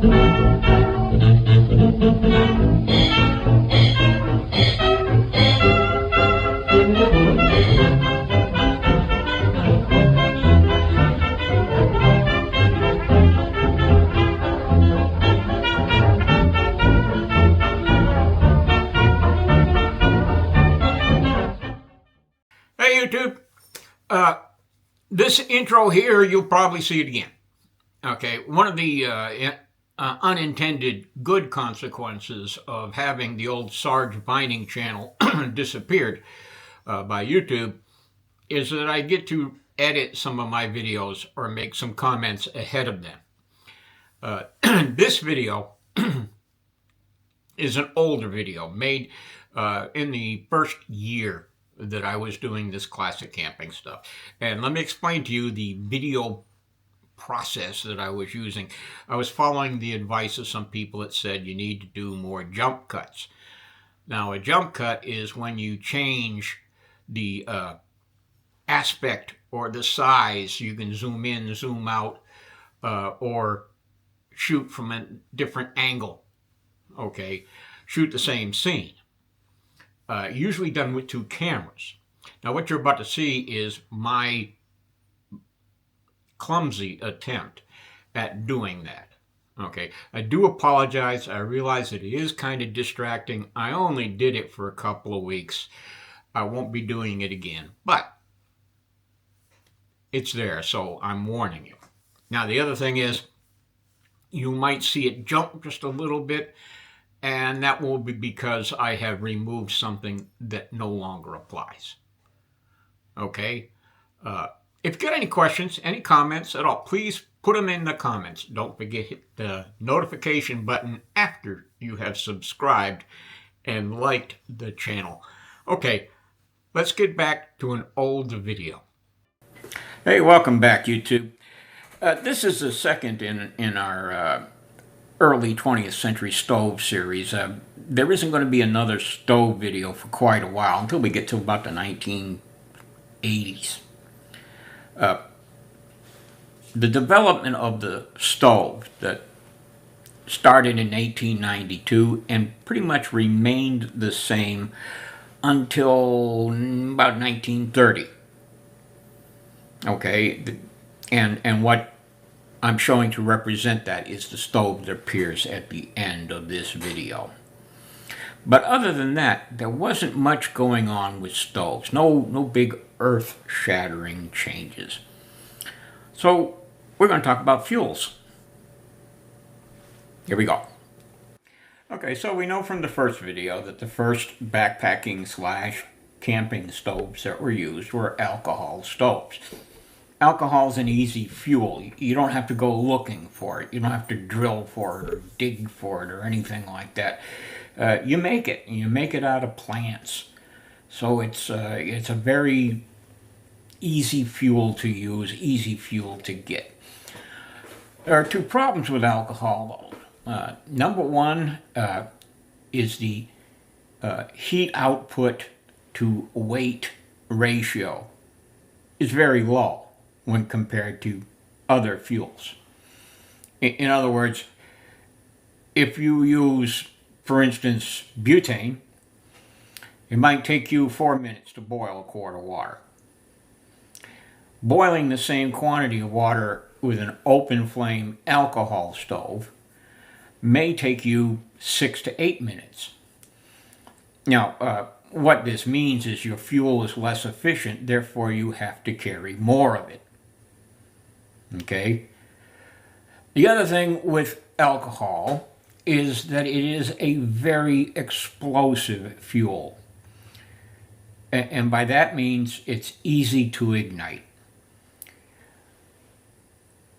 Hey YouTube, this intro here, you'll probably see it again. Okay, one of the unintended good consequences of having the old Sarge Vining channel disappeared by YouTube is that I get to edit some of my videos or make some comments ahead of them. This video is an older video made in the first year that I was doing this classic camping stuff. And let me explain to you the video process that I was using. I was following the advice of some people that said you need to do more jump cuts. Now, a jump cut is when you change the aspect or the size. You can zoom in, zoom out, or shoot from a different angle. Okay, shoot the same scene. Usually done with two cameras. Now what you're about to see is my clumsy attempt at doing that. Okay, I do apologize. I realize it is kind of distracting. I only did it for a couple of weeks. I won't be doing it again, but it's there, so I'm warning you. Now the other thing is, you might see it jump just a little bit, and that will be because I have removed something that no longer applies. Okay? If you got any questions, any comments at all, please put them in the comments. Don't forget to hit the notification button after you have subscribed and liked the channel. Okay, let's get back to an old video. Hey, welcome back, YouTube. This is the second in our early 20th century stove series. There isn't going to be another stove video for quite a while, until we get to about the 1980s. The development of the stove that started in 1892 and pretty much remained the same until about 1930. Okay, and what I'm showing to represent that is the stove that appears at the end of this video. But other than that, there wasn't much going on with stoves. No big earth-shattering changes. So we're going to talk about fuels. Here we go. Okay, so we know from the first video that the first backpacking / camping stoves that were used were alcohol stoves. Alcohol is an easy fuel. You don't have to go looking for it. You don't have to drill for it or dig for it or anything like that. You make it. You make it out of plants. So it's a very easy fuel to use, easy fuel to get. There are two problems with alcohol, though. Number one is the heat output to weight ratio is very low when compared to other fuels. In other words, if you use, for instance, butane, it might take you 4 minutes to boil a quart of water. Boiling the same quantity of water with an open flame alcohol stove may take you 6 to 8 minutes. Now, what this means is your fuel is less efficient, therefore you have to carry more of it. Okay? The other thing with alcohol is that it is a very explosive fuel. And by that means it's easy to ignite.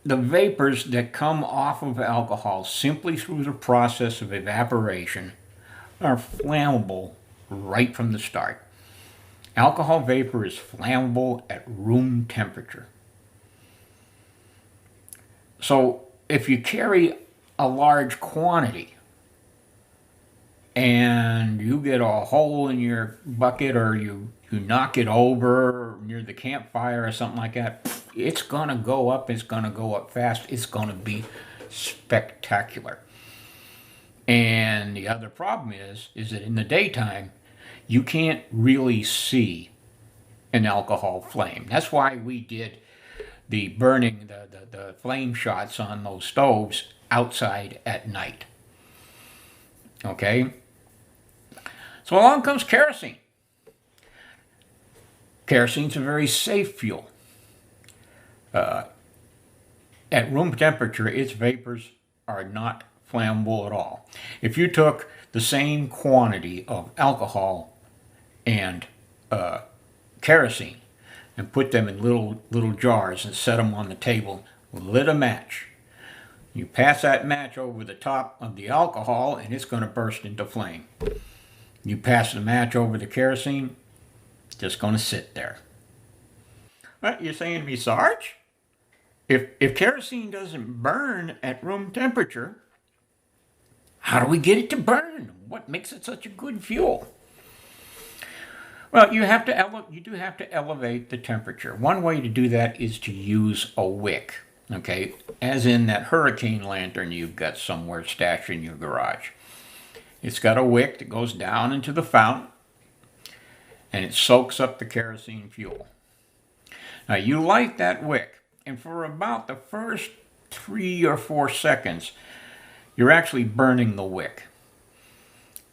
The vapors that come off of alcohol simply through the process of evaporation are flammable right from the start. Alcohol vapor is flammable at room temperature. So if you carry a large quantity and you get a hole in your bucket, or you knock it over near the campfire or something like that, it's going to go up. It's going to go up fast. It's going to be spectacular. And the other problem is that in the daytime, you can't really see an alcohol flame. That's why we did the burning, the flame shots on those stoves outside at night. Okay? So along comes kerosene. Kerosene's a very safe fuel. At room temperature, its vapors are not flammable at all. If you took the same quantity of alcohol and kerosene and put them in little jars and set them on the table, lit a match, you pass that match over the top of the alcohol and it's going to burst into flame. You pass the match over the kerosene, just going to sit there. What, you're saying to me, Sarge? If kerosene doesn't burn at room temperature, how do we get it to burn? What makes it such a good fuel? Well, you do have to elevate the temperature. One way to do that is to use a wick, okay? As in that hurricane lantern you've got somewhere stashed in your garage. It's got a wick that goes down into the fountain, and it soaks up the kerosene fuel. Now, you light that wick, and for about the first 3 or 4 seconds, you're actually burning the wick.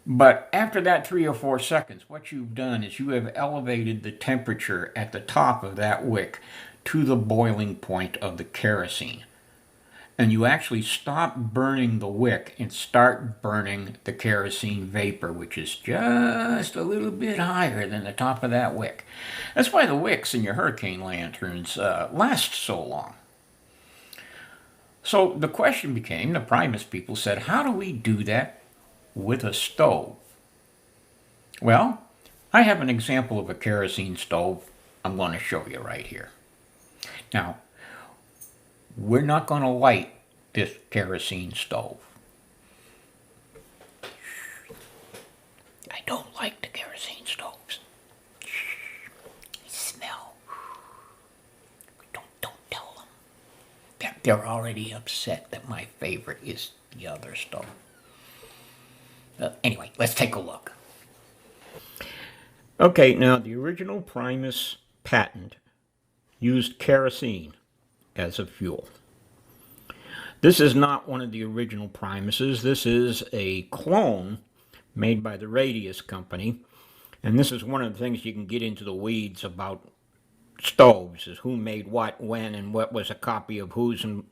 But after that 3 or 4 seconds, what you've done is you have elevated the temperature at the top of that wick to the boiling point of the kerosene. And you actually stop burning the wick and start burning the kerosene vapor, which is just a little bit higher than the top of that wick. That's why the wicks in your hurricane lanterns last so long. So the question became, the Primus people said, how do we do that with a stove? Well, I have an example of a kerosene stove I'm going to show you right here. Now, we're not going to light this kerosene stove. I don't like the kerosene stoves. They smell. Don't tell them. They're already upset that my favorite is the other stove. Anyway, let's take a look. Okay, now the original Primus patent used kerosene as a fuel. This is not one of the original Primuses. This is a clone made by the Radius company. And this is one of the things you can get into the weeds about stoves, is who made what, when, and what was a copy of whose, and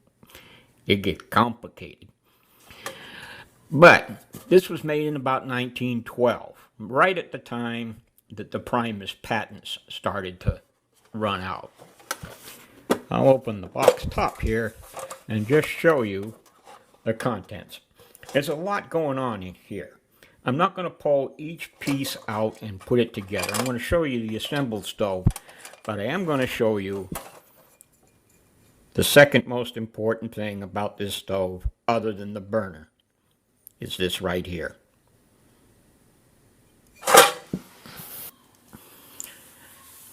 it gets complicated. But this was made in about 1912, right at the time that the Primus patents started to run out. I'll open the box top here and just show you the contents. There's a lot going on in here. I'm not going to pull each piece out and put it together. I'm going to show you the assembled stove, but I am going to show you the second most important thing about this stove, other than the burner, is this right here.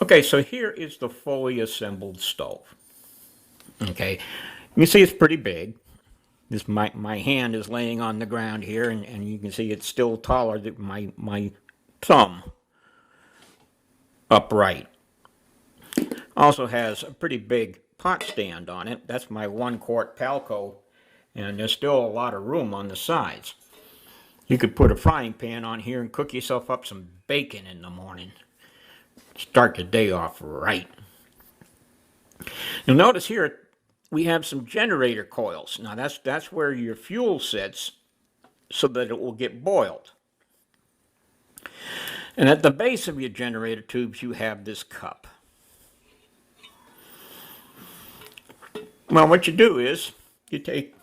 Okay, so here is the fully assembled stove. Okay, you can see it's pretty big. This my hand is laying on the ground here, and you can see it's still taller than my thumb upright. Also has a pretty big pot stand on it. That's my 1-quart Palco, and there's still a lot of room on the sides. You could put a frying pan on here and cook yourself up some bacon in the morning. Start the day off right. You'll notice here we have some generator coils. Now that's where your fuel sits so that it will get boiled. And at the base of your generator tubes you have this cup. Well, what you do is you take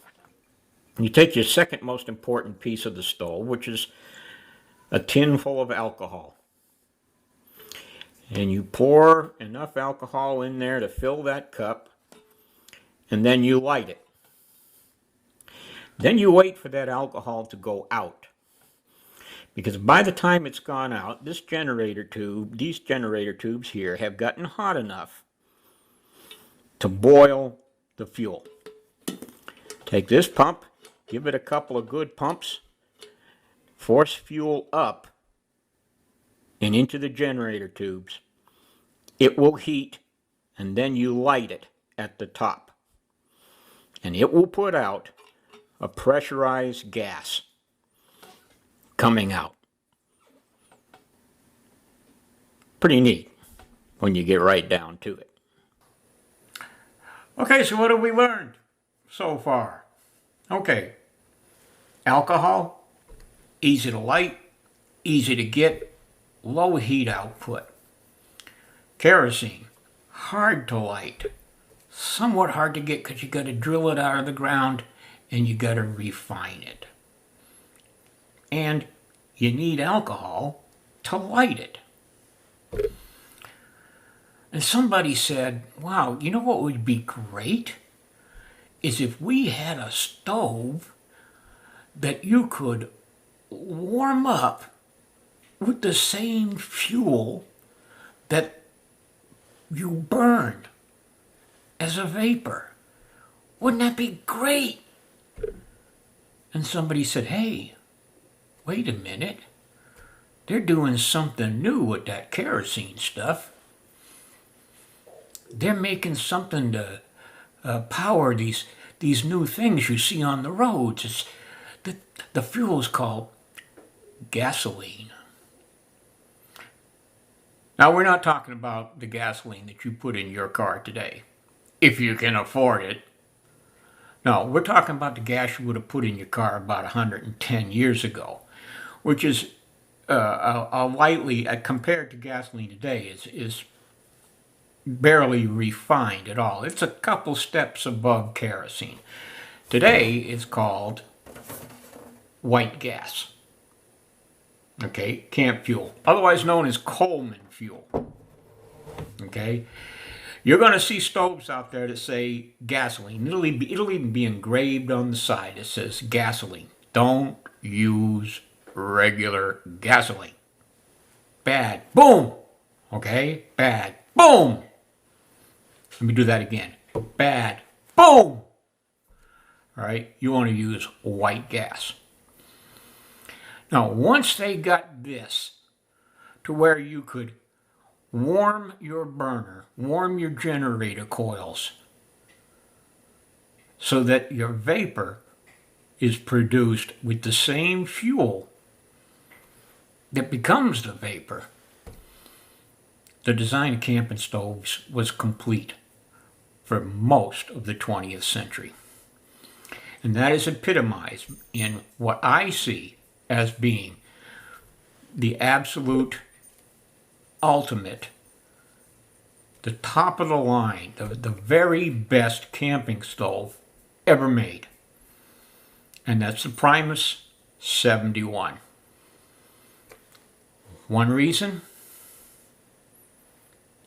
your second most important piece of the stove, which is a tin full of alcohol. And you pour enough alcohol in there to fill that cup, and then you light it. Then you wait for that alcohol to go out. Because by the time it's gone out, these generator tubes here have gotten hot enough to boil the fuel. Take this pump, give it a couple of good pumps, force fuel up and into the generator tubes. It will heat, and then you light it at the top. And it will put out a pressurized gas coming out. Pretty neat when you get right down to it. Okay, so what have we learned so far? Okay, alcohol, easy to light, easy to get, low heat output. Kerosene, hard to light, somewhat hard to get because you got to drill it out of the ground and you got to refine it. And you need alcohol to light it. And somebody said, wow, you know what would be great? Is if we had a stove that you could warm up with the same fuel that you burn as a vapor. Wouldn't that be great? And somebody said, hey, wait a minute. They're doing something new with that kerosene stuff. They're making something to power these new things you see on the roads. The fuel's called gasoline. Now, we're not talking about the gasoline that you put in your car today, if you can afford it. No, we're talking about the gas you would have put in your car about 110 years ago, which is compared to gasoline today, is barely refined at all. It's a couple steps above kerosene. Today, it's called white gas. Okay, camp fuel, otherwise known as Coleman fuel. Okay, you're going to see stoves out there that say gasoline. It'll even be engraved on the side. It says gasoline. Don't use regular gasoline. Bad. Boom. Okay, bad. Boom. Let me do that again. Bad. Boom. All right, you want to use white gas. Now, once they got this to where you could warm your burner, warm your generator coils, so that your vapor is produced with the same fuel that becomes the vapor, the design of camping stoves was complete for most of the 20th century. And that is epitomized in what I see as being the absolute ultimate, the top of the line, the very best camping stove ever made. And that's the Primus 71. One reason?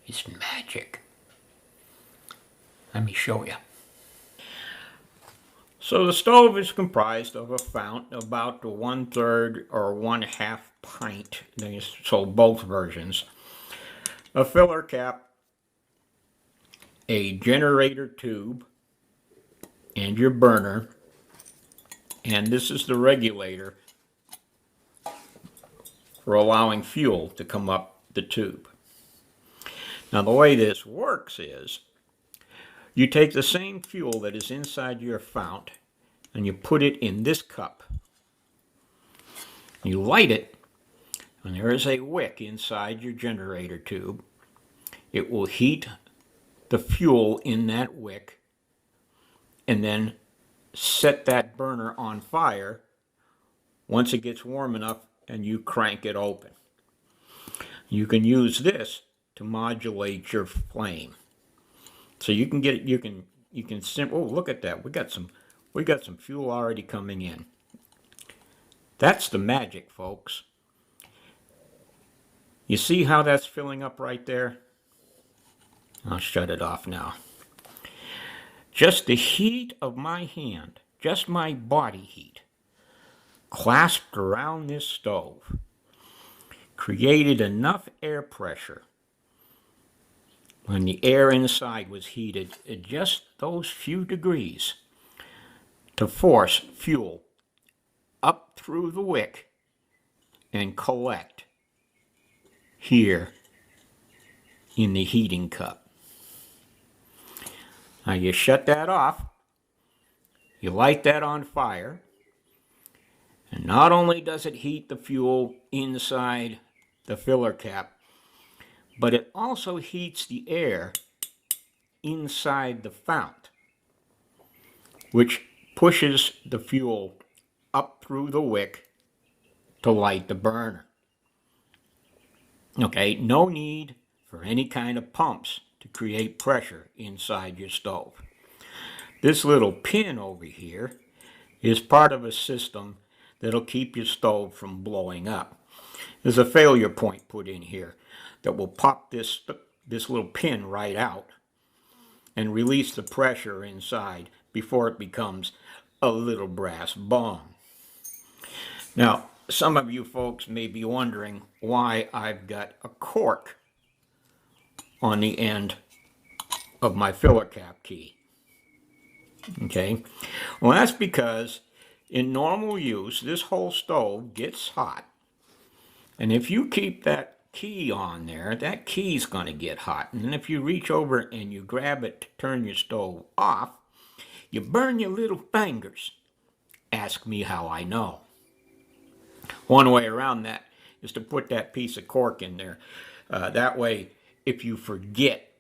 It's magic. Let me show you. So the stove is comprised of a fount about 1/3 or 1/2 pint. They sold both versions. A filler cap, a generator tube, and your burner. And this is the regulator for allowing fuel to come up the tube. Now, the way this works is you take the same fuel that is inside your fount and you put it in this cup. You light it, and there is a wick inside your generator tube. It will heat the fuel in that wick and then set that burner on fire once it gets warm enough and you crank it open. You can use this to modulate your flame. So you can get it, oh, look at that. We got some fuel already coming in. That's the magic, folks. You see how that's filling up right there? I'll shut it off now. Just the heat of my hand, just my body heat, clasped around this stove, created enough air pressure when the air inside was heated at just those few degrees to force fuel up through the wick and collect here in the heating cup. Now you shut that off, you light that on fire, and not only does it heat the fuel inside the filler cap, but it also heats the air inside the fount, which pushes the fuel up through the wick to light the burner. Okay, no need for any kind of pumps to create pressure inside your stove. This little pin over here is part of a system that'll keep your stove from blowing up. There's a failure point put in here that will pop this little pin right out and release the pressure inside before it becomes a little brass bomb. Now, some of you folks may be wondering why I've got a cork on the end of my filler cap key. Okay, well, that's because in normal use, this whole stove gets hot, and if you keep that key on there, that key's going to get hot, and then if you reach over and you grab it to turn your stove off, you burn your little fingers. Ask me how I know. One way around that is to put that piece of cork in there. That way, if you forget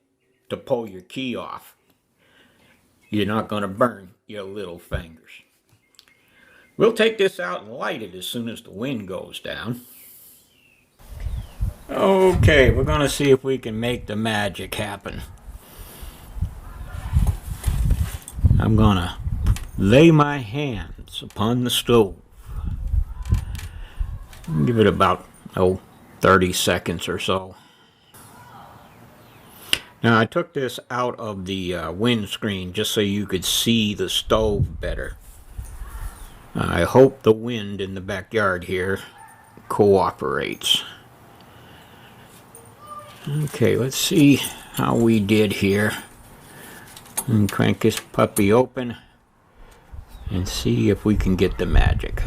to pull your key off, you're not going to burn your little fingers. We'll take this out and light it as soon as the wind goes down. Okay, we're going to see if we can make the magic happen. I'm going to lay my hands upon the stove. Give it about 30 seconds or so. Now I took this out of the windscreen just so you could see the stove better. I hope the wind in the backyard here cooperates. Okay, let's see how we did here. And crank this puppy open and see if we can get the magic.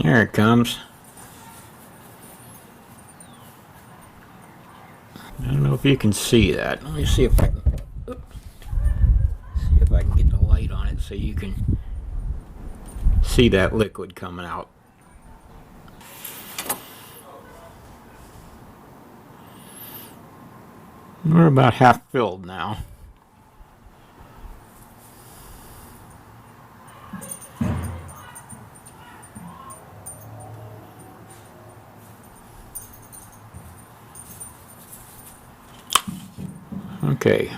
There it comes. I don't know if you can see that. Let me see if I can get the light on it so you can see that liquid coming out. We're about half filled now. Okay,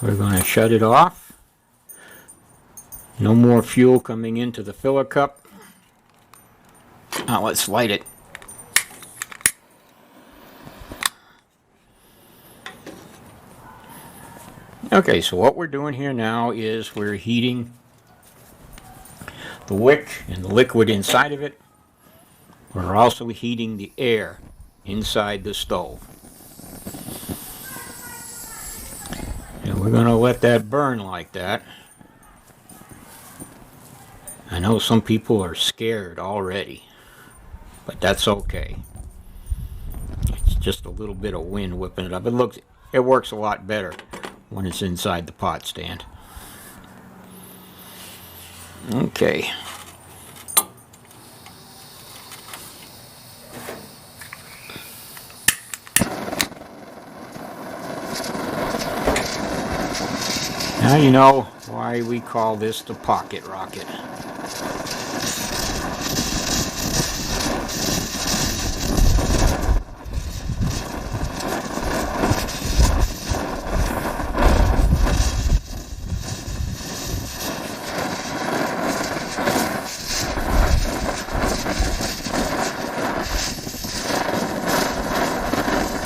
we're going to shut it off. No more fuel coming into the filler cup. Now let's light it. Okay, so what we're doing here now is we're heating the wick and the liquid inside of it. We're also heating the air inside the stove. And we're going to let that burn like that. I know some people are scared already, but that's okay. It's just a little bit of wind whipping it up. It works a lot better when it's inside the pot stand. Okay. Now you know why we call this the pocket rocket.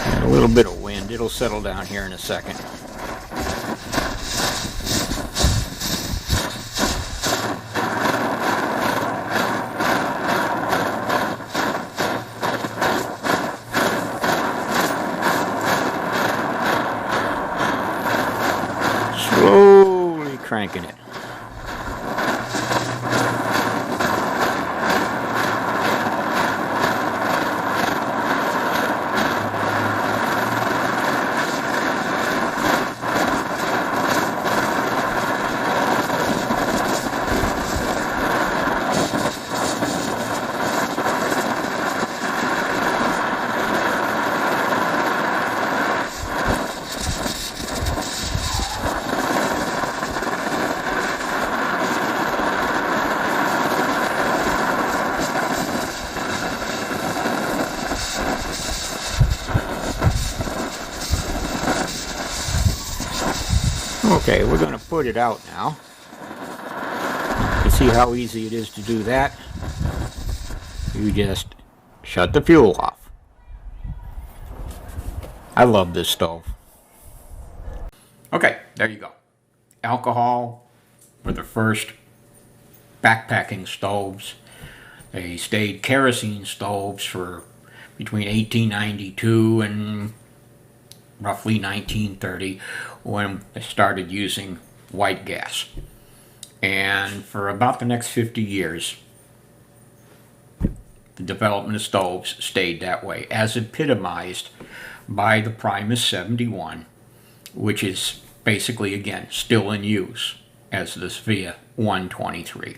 And a little bit of wind, it'll settle down here in a second. cranking it. Okay, we're going to put it out now. You see how easy it is to do that? You just shut the fuel off. I love this stove. Okay, there you go. Alcohol were the first backpacking stoves. They stayed kerosene stoves for between 1892 and roughly 1930 when they started using white gas. And for about the next 50 years, the development of stoves stayed that way, as epitomized by the Primus 71, which is basically, again, still in use as the Svea 123.